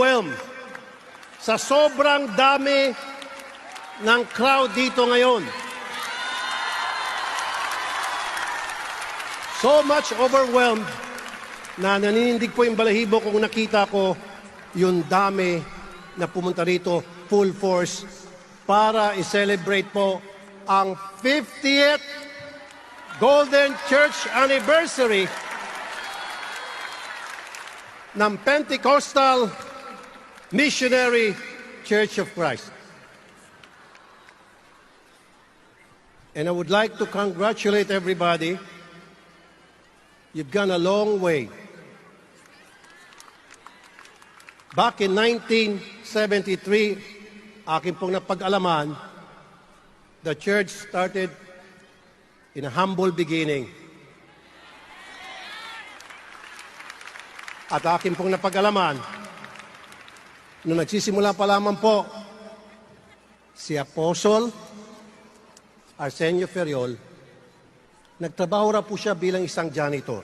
overwhelmed sa sobrang dami ng crowd dito ngayon. So much overwhelmed na naninindig po yung balahibo kung nakita ko yung dami na pumunta rito full force para i-celebrate po ang 50th Golden Church Anniversary ng Pentecostal Missionary Church of Christ. And I would like to congratulate everybody. You've gone a long way. Back in 1973, akin pong napag-alaman, the church started in a humble beginning. At akin pong napag-alaman, nung nagsisimula pa lamang po, si Apostle Arsenio Ferriol, nagtrabaho ra po siya bilang isang janitor.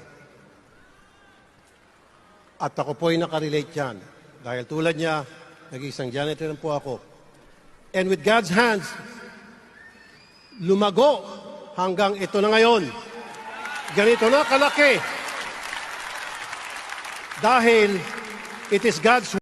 At ako po ay nakarelate dyan. Dahil tulad niya, nag-isang janitor po ako. And with God's hands, lumago hanggang ito na ngayon. Ganito na kalaki. Dahil it is God's